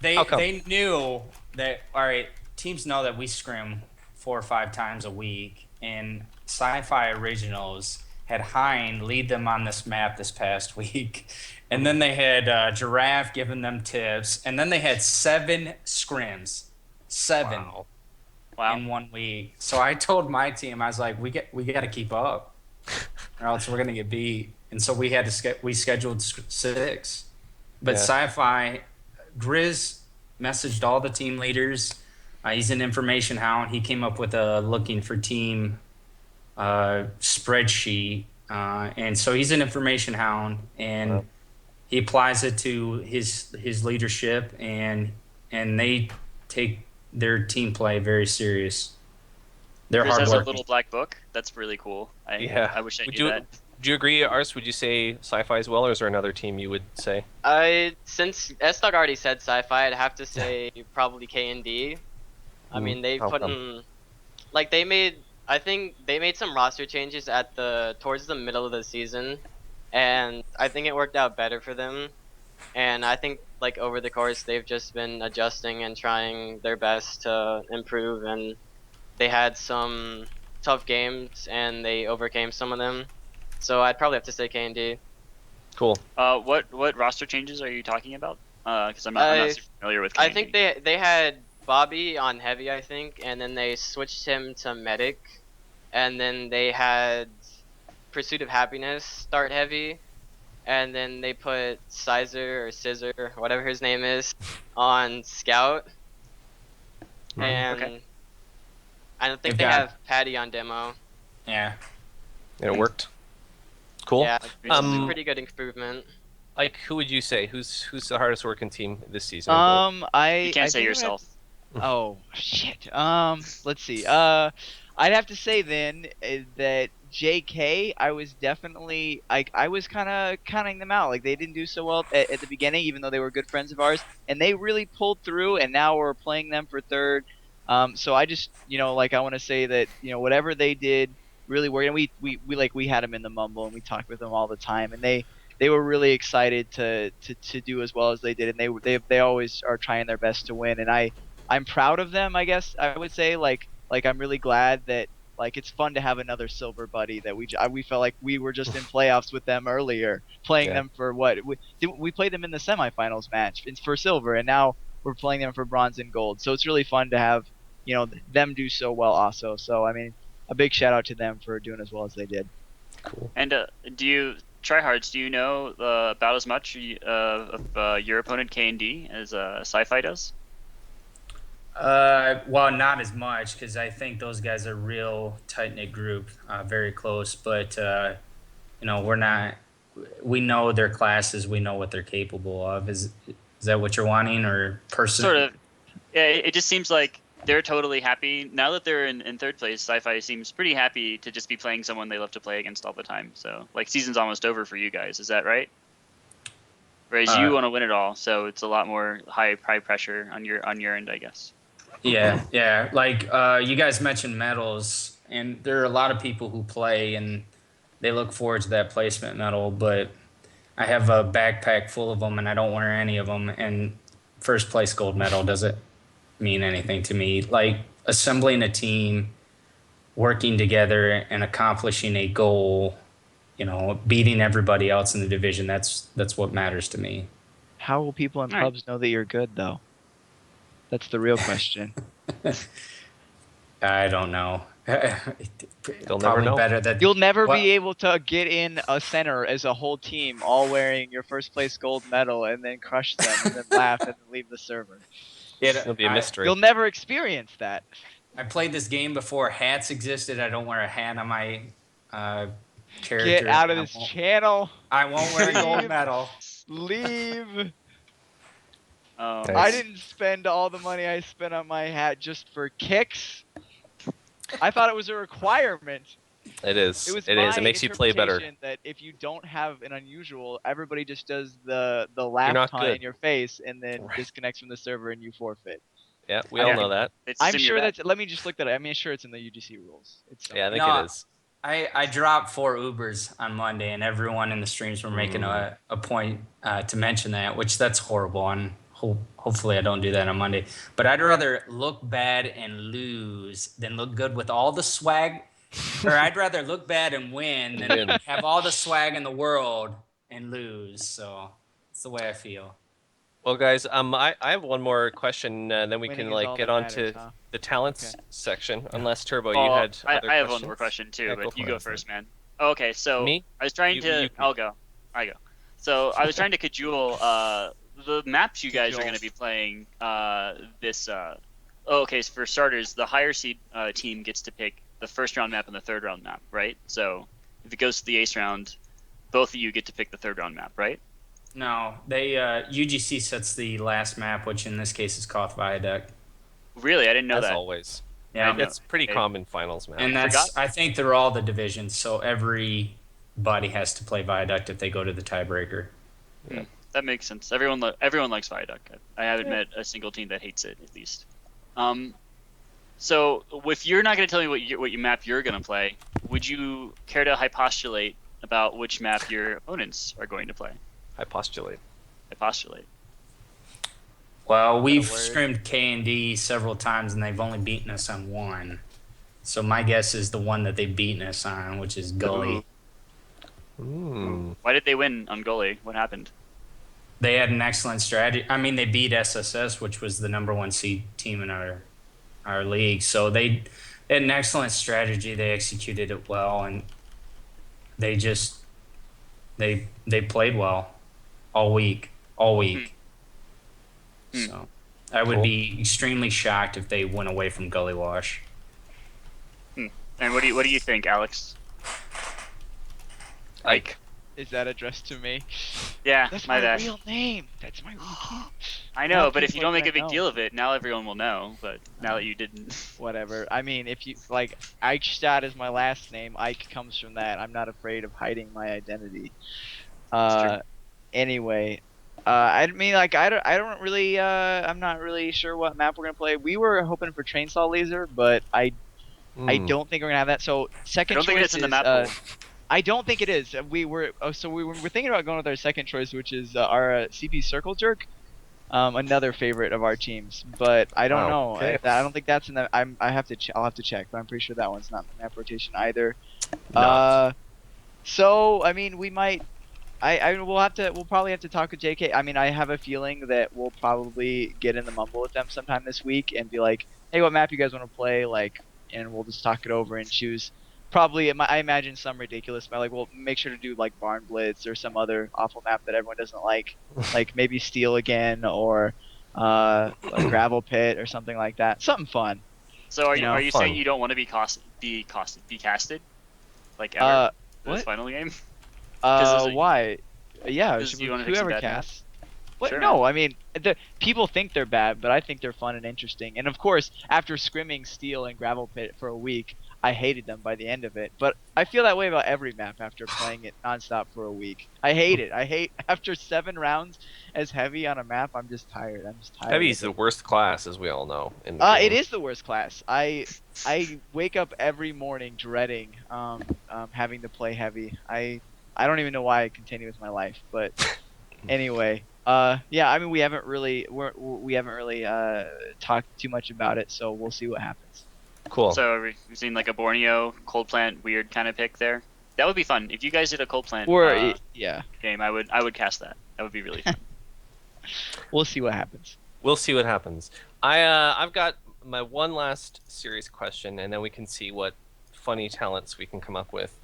They knew that, all right, teams know that we scrim 4 or 5 times a week, and Sci-Fi Originals had Hein lead them on this map this past week. And then they had Giraffe giving them tips. And then they had 7 scrims. 7 Wow. in 1 week. So I told my team, I was like, we got to keep up, or else we're going to get beat. And so we had to we scheduled 6. But Sci-Fi, Grizz messaged all the team leaders. He's an information hound. He came up with a looking for team spreadsheet. And so he's an information hound, and he applies it to his leadership, and they take their team play very serious. They're Chris has a hardworking. little black book. That's really cool. I wish I Would knew you that. do you agree, Ars? Would you say Sci-Fi as well, or is there another team you would say? Since SDogg already said sci-fi, I'd have to say probably K&D. I mean, they How put come? in, like I think they made some roster changes towards the middle of the season, and I think it worked out better for them. And I think like over the course they've just been adjusting and trying their best to improve, and they had some tough games and they overcame some of them. So I'd probably have to say K&D. Cool. What roster changes are you talking about? Because I'm not super familiar with I K&D. think they had Bobby on heavy, I think, and then they switched him to medic, and then they had Pursuit of Happiness start heavy, and then they put Sizer or Scissor, whatever his name is, on scout, and Okay. I don't think They've they got- have Patty on demo. Yeah. And it worked. Cool. Yeah, it's a Um, pretty good improvement. Like, who would you say? Who's the hardest working team this season? You can't I say think I'm yourself. Oh shit. Let's see. I'd have to say then that JK. I was definitely I was kind of counting them out. Like they didn't do so well at the beginning, even though they were good friends of ours, and they really pulled through. And now we're playing them for third. So I just like I want to say that whatever they did really worked. And we had them in the mumble and we talked with them all the time, and they were really excited to do as well as they did, and they always are trying their best to win, and I'm proud of them, I guess I would say. Like I'm really glad that it's fun to have another silver buddy that we felt like we were just in playoffs with them earlier, playing them for what we played them in the semifinals match for silver, and now we're playing them for bronze and gold. So it's really fun to have them do so well also. So I mean, a big shout out to them for doing as well as they did. Cool. And tryhards, do you know about as much of your opponent K&D as Sci-Fi does? Well, not as much, because I think those guys are a real tight-knit group, very close. But we're not. We know their classes. We know what they're capable of. Is that what you're wanting, or personally? Sort of. Yeah, it just seems like they're totally happy now that they're in third place. Sci-Fi seems pretty happy to just be playing someone they love to play against all the time. So like season's almost over for you guys. Is that right? Whereas you want to win it all, so it's a lot more high pressure on your end, I guess. Yeah. Like you guys mentioned medals, and there are a lot of people who play and they look forward to that placement medal. But I have a backpack full of them, and I don't wear any of them. And first place gold medal doesn't mean anything to me. Like assembling a team, working together, and accomplishing a goal. Beating everybody else in the division. That's what matters to me. How will people in All right. pubs know that you're good though? That's the real question. I don't know. They'll never Probably know. better that You'll never Well- be able to get in a center as a whole team, all wearing your first place gold medal, and then crush them, and then laugh, and then leave the server. It'll be a mystery. You'll never experience that. I played this game before hats existed. I don't wear a hat on my character. Get out of this channel. I won't wear a gold medal. Leave. Nice. I didn't spend all the money I spent on my hat just for kicks. I thought it was a requirement. It is. It It is. It makes you play better. interpretation that if you don't have an unusual, everybody just does the laugh not taunt good. in your face and then Right. disconnects from the server and you forfeit. Yeah, we all know that. It's I'm assume sure you're bad. that's. Let me just look that up. I'm sure it's in the UGC rules. It's Yeah, I think No, it is. I dropped 4 Ubers on Monday, and everyone in the streams were making a point to mention that, which that's horrible. And hopefully I don't do that on Monday. But I'd rather look bad and lose than look good with all the swag. Or I'd rather look bad and win than have all the swag in the world and lose. So it's the way I feel. Well, guys, I have one more question, then we Winning can is all get that on matters, to huh? the talents section. Unless Turbo, you Oh, had. I other have one questions? more question too, Yeah, go but for you it. go first, man. Oh, okay, so Me? I was trying You to. can. I go. So I was trying to cajole the maps you guys are going to be playing. Okay, so for starters, the higher seed team gets to pick the first round map and the third round map, right? So if it goes to the ace round, both of you get to pick the third round map, right? No, they UGC sets the last map, which in this case is Koth Viaduct. Really, I didn't know As that. always. Yeah, That's pretty Okay. common finals, man. and I think they're all the divisions, so everybody has to play Viaduct if they go to the tiebreaker. That makes sense. Everyone likes Viaduct. I haven't met a single team that hates it, at least. So if you're not going to tell me what map you're going to play, would you care to hypostulate about which map your opponents are going to play? I postulate. Hypostulate. Well, we've word? scrimmed K&D several times, and they've only beaten us on one. So my guess is the one that they've beaten us on, which is Gully. Why did they win on goalie? What happened? They had an excellent strategy. I mean, they beat SSS, which was the number 1 seed team in our league. So they had an excellent strategy. They executed it well, and they just they played well all week. So I would be extremely shocked if they went away from Gully Wash. And what do you think, Alex? Ike. Is that addressed to me? Yeah, That's my my bad. real name. That's my real name. I know, Now but if you people don't make a are big gonna deal of it, now everyone will know. But now that you didn't, Whatever. I mean, if you like, Eichstadt is my last name. Ike comes from that. I'm not afraid of hiding my identity. Anyway, I mean, like, I don't really, I'm not really sure what map we're gonna play. We were hoping for Trainsaw Laser, but I don't think we're gonna have that. So I second don't choice think it's in the is, map pool. I don't think it is. We were thinking about going with our second choice, which is our CP Circle Jerk, another favorite of our teams. But I don't know. Okay. I don't think that's in the. I'll have to check, but I'm pretty sure that one's not in the map rotation either. Not. So I mean, we might. We'll probably have to talk with JK. I mean, I have a feeling that we'll probably get in the mumble with them sometime this week and be like, hey, what map you guys want to play? Like, and we'll just talk it over and choose. Probably, I imagine some ridiculous map. Like, we'll make sure to do like Barn Blitz or some other awful map that everyone doesn't like maybe Steel again or a Gravel Pit or something like that. Something fun. So are you fun. saying you don't want to be casted? Like ever? For this what? final game? 'Cause there's a- Why? Yeah, 'cause you wanna pick some whoever bad maps? casts. What? Sure, No, I mean, people think they're bad, but I think they're fun and interesting. And of course, after scrimming Steel and Gravel Pit for a week, I hated them by the end of it. But I feel that way about every map after playing it nonstop for a week. I hate it. I hate after 7 rounds as Heavy on a map. I'm just tired. Heavy's the worst class, as we all know. In the It game. is the worst class. I wake up every morning dreading having to play Heavy. I don't even know why I continue with my life, but anyway, yeah. I mean, we haven't really talked too much about it, so we'll see what happens. Cool. So are we seeing like a Borneo cold plant weird kind of pick there? That would be fun. If you guys did a cold plant Yeah, game, I would cast that. That would be really fun. we'll see what happens. We'll see what happens. I've got my one last serious question, and then we can see what funny talents we can come up with.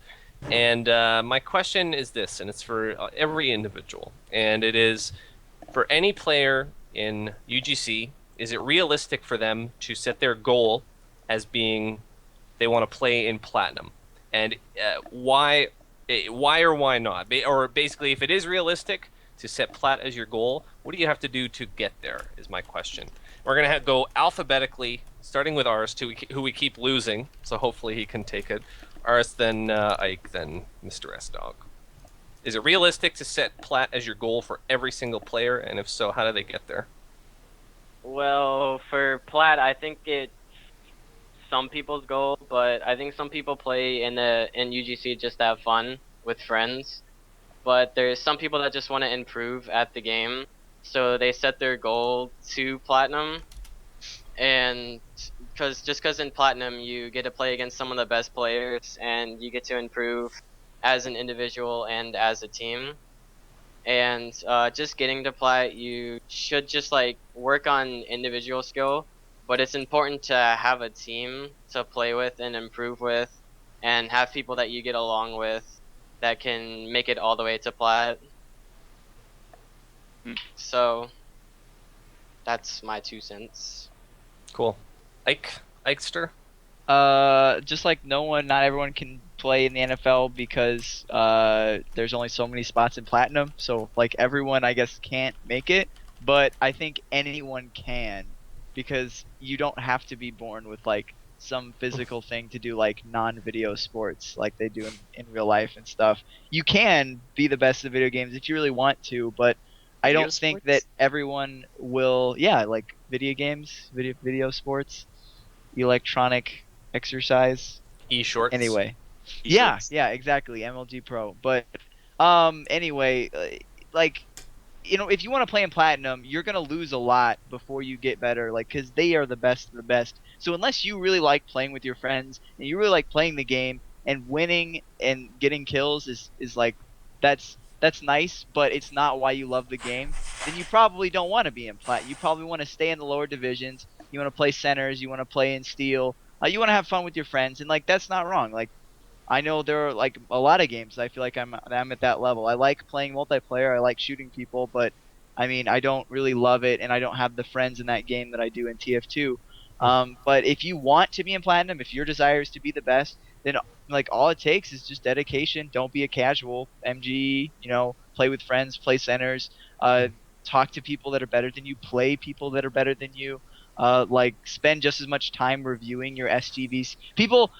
And my question is this, and it's for every individual, and it is for any player in UGC, is it realistic for them to set their goal as being they want to play in Platinum? And why or why not? Or basically, if it is realistic to set Plat as your goal, what do you have to do to get there is my question. We're going to go alphabetically, starting with Arzt, who we keep losing, so hopefully he can take it. Arzt, then Ike, then Mr. SDogg. Is it realistic to set Plat as your goal for every single player? And if so, how do they get there? Well, for Plat, I think it's some people's goal, but I think some people play in UGC just to have fun with friends. But there's some people that just want to improve at the game, so they set their goal to Platinum. And because in Platinum you get to play against some of the best players, and you get to improve as an individual and as a team. And just getting to Plat, you should just like work on individual skill, but it's important to have a team to play with and improve with, and have people that you get along with that can make it all the way to Plat. So that's my 2 cents. Cool. Ikester? Just like not everyone can play in the NFL because there's only so many spots in Platinum. So like everyone, I guess, can't make it, but I think anyone can because you don't have to be born with like some physical thing to do like non-video sports like they do in real life and stuff. You can be the best at video games if you really want to, but I Video don't think sports? that everyone will. Yeah, like video games, video sports, electronic exercise. E-shorts. Anyway, E-shorts. yeah, exactly. MLG Pro. But anyway, like if you want to play in platinum, you're gonna lose a lot before you get better, like because they are the best of the best. So unless you really like playing with your friends and you really like playing the game and winning and getting kills is like that's nice, but it's not why you love the game. Then you probably don't want to be in plat. You probably want to stay in the lower divisions. You want to play centers. You want to play in steel. You want to have fun with your friends, and like that's not wrong. Like I know there are like a lot of games I feel like I'm at that level. I like playing multiplayer. I like shooting people, but I mean I don't really love it, and I don't have the friends in that game that I do in TF2. But if you want to be in platinum, if your desire is to be the best, then like all it takes is just dedication. Don't be a casual. MG, play with friends, play centers, talk to people that are better than you, play people that are better than you. Like spend just as much time reviewing your SGVs. People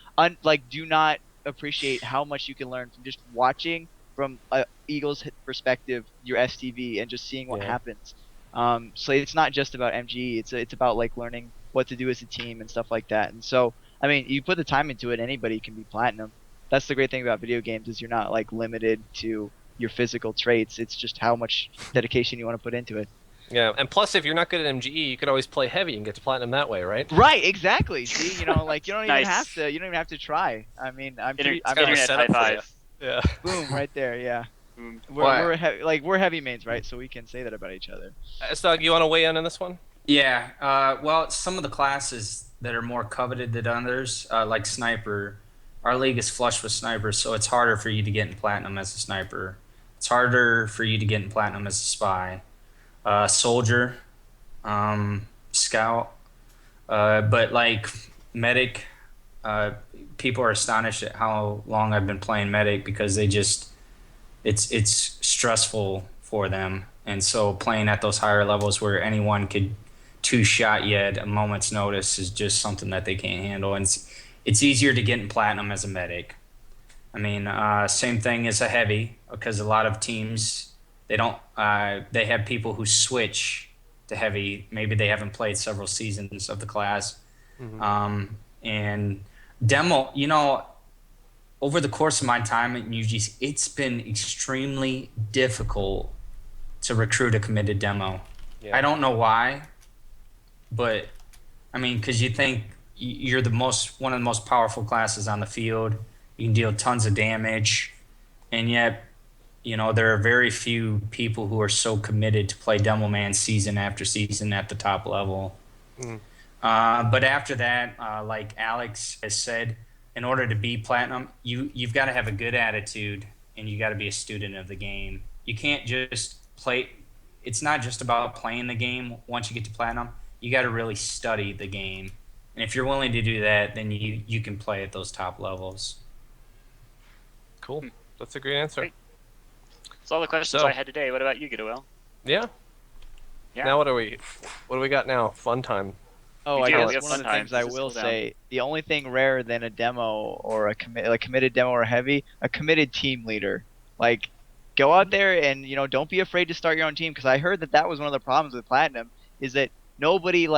do not appreciate how much you can learn from just watching from Eagles perspective your STV and just seeing what happens. So it's not just about MG. It's about like learning what to do as a team and stuff like that. And so I mean, you put the time into it, anybody can be platinum. That's the great thing about video games is you're not like limited to your physical traits. It's just how much dedication you want to put into it. Yeah, and plus, if you're not good at MGE, you could always play heavy and get to platinum that way, right? Right, exactly. See, like you don't even Nice. have to. You don't even have to try. I mean, I'm Internet set high up for five. Yeah. boom right there. Yeah, Boom. we're heavy mains, right? So we can say that about each other. SDogg, you want to weigh in on this one? Yeah. Well, some of the classes that are more coveted than others, like sniper, our league is flush with snipers, so it's harder for you to get in platinum as a sniper. It's harder for you to get in platinum as a spy, soldier, scout. But like medic, people are astonished at how long I've been playing medic because it's stressful for them. And so playing at those higher levels where anyone could two-shot you at a moment's notice is just something that they can't handle. And it's easier to get in platinum as a medic. I mean, same thing as a heavy, because a lot of teams, they have people who switch to heavy. Maybe they haven't played several seasons of the class. Mm-hmm. And demo, over the course of my time at UGC, it's been extremely difficult to recruit a committed demo. Yeah. I don't know why, but I mean, because you think you're one of the most powerful classes on the field. You can deal tons of damage, and yet, there are very few people who are so committed to play demo man season after season at the top level. Mm. But after that, like Alex has said, in order to be platinum, you've got to have a good attitude, and you got to be a student of the game. You can't just play. It's not just about playing the game. Once you get to platinum, you got to really study the game, and if you're willing to do that, then you can play at those top levels. Cool. That's a great answer. Great. That's all the questions I had today. What about you, Goodwill? Yeah. Now what do we got now? Fun time. Oh, We I do. We guess have one of the fun things times. I will say, the only thing rarer than a demo or a committed demo or heavy, a committed team leader. Like, go out there and, don't be afraid to start your own team, because I heard that was one of the problems with Platinum, is that nobody,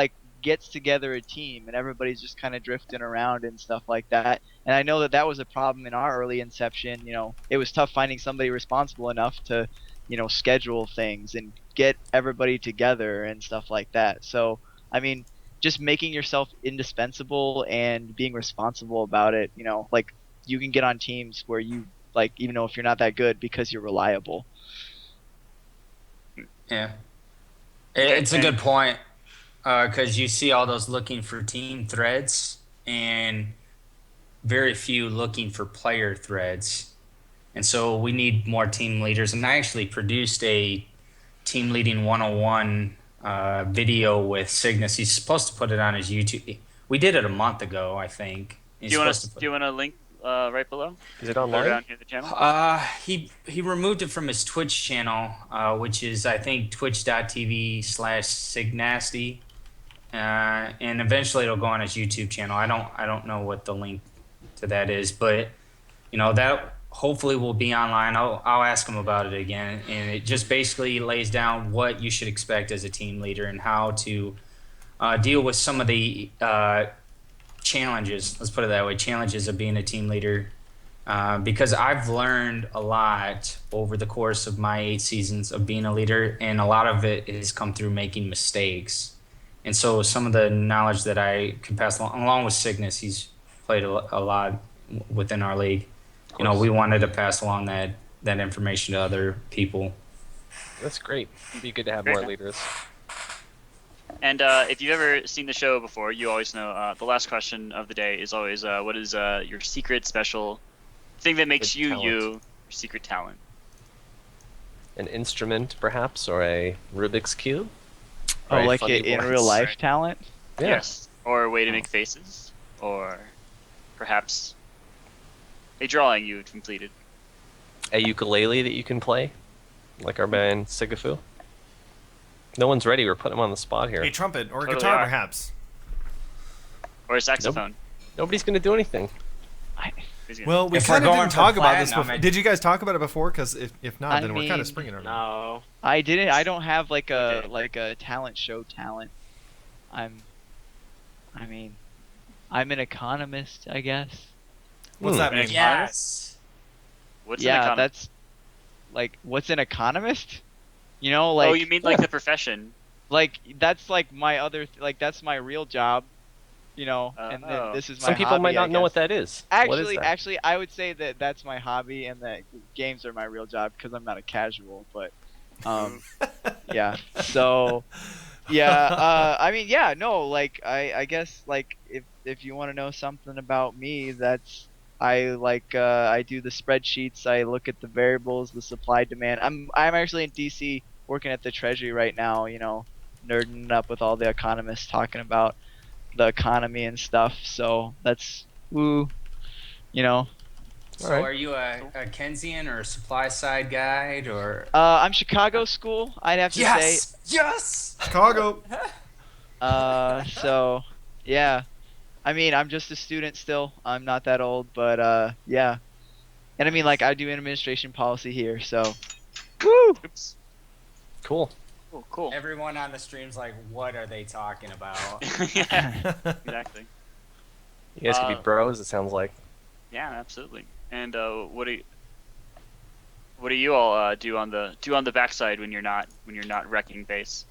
gets together a team and everybody's just kind of drifting around and stuff like that. And I know that was a problem in our early inception. It was tough finding somebody responsible enough to, schedule things and get everybody together and stuff like that. So, I mean, just making yourself indispensable and being responsible about it, you can get on teams where you, even though if you're not that good, because you're reliable. Yeah. It's a good point. Because you see all those looking for team threads and very few looking for player threads. And so we need more team leaders. And I actually produced a Team Leading 101 video with Cygnus. He's supposed to put it on his YouTube. We did it a month ago, I think. Do you want to link right below? Is it online? Down here, the channel? He removed it from his Twitch channel, which is, I think, twitch.tv/Signasty. and eventually it'll go on his YouTube channel. I don't know what the link to that is, but that hopefully will be online. I'll ask him about it again, and it just basically lays down what you should expect as a team leader and how to deal with some of the challenges. Let's put it that way: challenges of being a team leader. Because I've learned a lot over the course of my 8 seasons of being a leader, and a lot of it has come through making mistakes. And so some of the knowledge that I can pass along with Cygnus, he's played a lot within our league. We wanted to pass along that information to other people. That's great. It'd be good to have more leaders. And if you've ever seen the show before, you always know the last question of the day is always, what is your secret special thing that makes you your secret talent? An instrument, perhaps, or a Rubik's Cube? Or like it in real life talent? Yeah. Yes. Or a way to make faces, or perhaps a drawing you completed. A ukulele that you can play, like our man Sigafu. No one's ready. We're putting him on the spot here. A trumpet or a Totally guitar, are. perhaps. Or a saxophone. Nobody's going to do anything. Well, we If we're kind of going didn't for talk about this platinum, before. I- Did you guys talk about it before? Because if not, I then we're kind of mean, springing on it. No. I didn't. I don't have Okay. a talent show talent. I'm an economist, I guess. What's that An mean? Yes. What's an Yeah, economist? that's like what's an economist? Like oh, you mean like the profession? like that's like my other like that's my real job, and then this is my Some people hobby, might I not know guess. what that is. What is Actually, that? actually, I would say that that's my hobby and that games are my real job because I'm not a casual. But, yeah. So, yeah. I guess like if you want to know something about me, that's I do the spreadsheets. I look at the variables, the supply demand. I'm actually in DC working at the Treasury right now. Nerding up with all the economists talking about the economy and stuff. So that's woo. So Alright. are you a Keynesian or a supply side guide or? I'm Chicago school. I'd have to say. Yes. Chicago. So yeah. I mean, I'm just a student still. I'm not that old, but yeah. And I mean, like, I do administration policy here, so. Woo! Oops. Cool. Oh, cool. Everyone on the stream's like, what are they talking about? Yeah, exactly. You guys could be bros, it sounds like. Yeah, absolutely. And what do you all do on the backside when you're not wrecking base?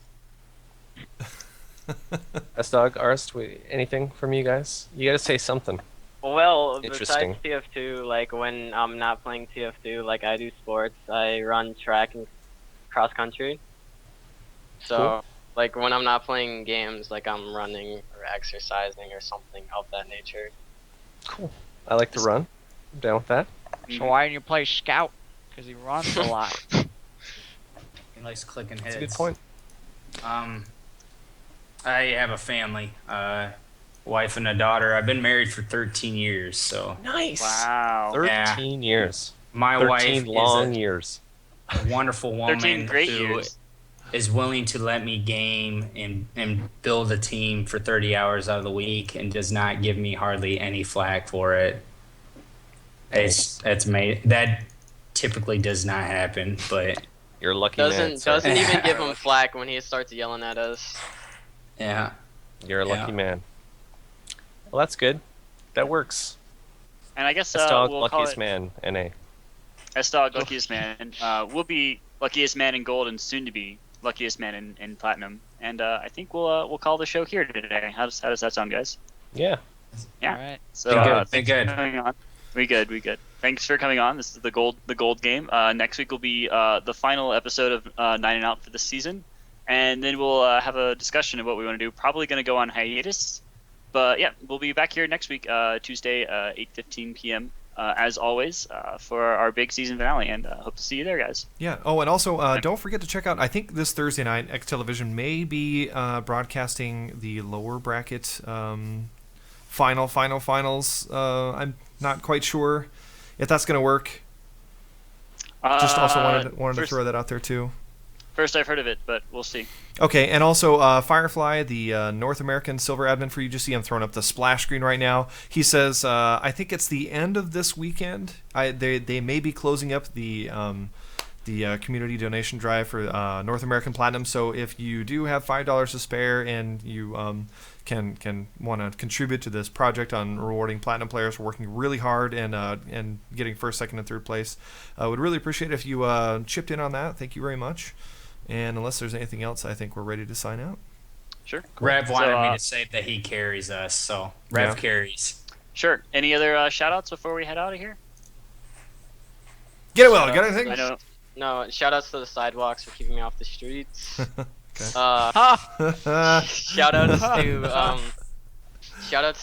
SDogg, Arzt, anything from you guys? You gotta say something. Well, Interesting. besides TF2, like when I'm not playing TF2, like I do sports. I run track and cross country. So, Cool. like when I'm not playing games, like I'm running or exercising or something of that nature. Cool. I like to run. I'm down with that. So why didn't you play scout? Because he runs a lot. He likes clicking heads. That's a good point. I have a family, wife and a daughter. I've been married for 13 years, so Nice. Wow. 13 years. my 13 wife long is years. a wonderful woman 13 great who years. is willing to let me game and build a team for 30 hours out of the week and does not give me hardly any flack for it. That's made that typically does not happen, but You're a lucky man. Doesn't sir. even give him flack when he starts yelling at us. yeah. You're a lucky man. Well, that's good. That works. And I guess SDogg, we'll call luckiest it man, NA. SDogg, luckiest man. We'll be luckiest man in gold and soon to be luckiest man in platinum. And I think we'll call the show here today. How does that sound, guys? Yeah. Yeah. All right. So Be good, be thanks good. for coming on. We good. Thanks for coming on. This is the gold game. Next week will be the final episode of 9 and Out for the season, and then we'll have a discussion of what we want to do. Probably going to go on hiatus, but yeah, we'll be back here next week, Tuesday, 8:15 p.m. As always, for our big season finale, and hope to see you there, guys. Yeah. Oh, and also don't forget to check out. I think this Thursday night, X Television may be broadcasting the lower bracket finals. I'm not quite sure if that's going to work. Just also wanted to first- throw that out there too. First I've heard of it, but we'll see. Okay, and also Firefly, the North American silver admin for UGC. I'm throwing up the splash screen right now. He says, I think it's the end of this weekend. They may be closing up the community donation drive for North American Platinum. So if you do have $5 to spare and you can want to contribute to this project on rewarding Platinum players for working really hard and getting first, second, and third place, I would really appreciate it if you chipped in on that. Thank you very much. And unless there's anything else, I think we're ready to sign out. Sure. Rev wanted me to say that he carries us, so Rev carries. Sure. Any other shout-outs before we head out of here? Get it well. Got anything? I know. No, shout outs to the sidewalks for keeping me off the streets. Shout outs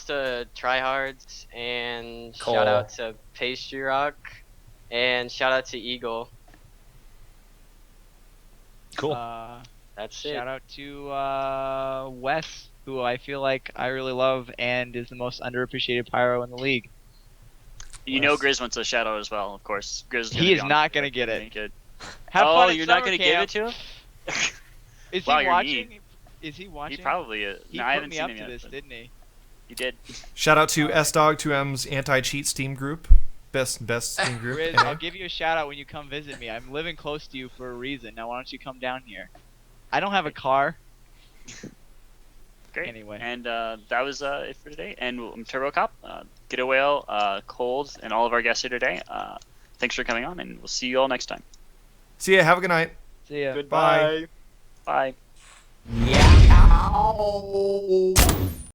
to Tryhards, and Cole. shout out to Pastry Rock, and shout out to Eagle. Cool. That's it. Shout out to Wes, who I feel like I really love and is the most underappreciated pyro in the league. You know Grizz wants a shout-out as well, of course. Grizz He is not going to get it. Good. Have fun at you're not summer going to give camp. it to him? Is Wow, he you're watching? mean. Is he watching? He probably is. He No, I put haven't me seen up him to yet, this, but didn't he? He did. Shout out to SDogg2m's anti-cheat Steam group. Best Steam group. Riz, Yeah. I'll give you a shout out when you come visit me. I'm living close to you for a reason. Now why don't you come down here? I don't have a car. Great. Anyway. And that was it for today. And I'm Turbo Cop, Get a Whale, Cold, and all of our guests here today. Thanks for coming on, and we'll see you all next time. See ya. Have a good night. See ya. Bye. Bye. Yeah.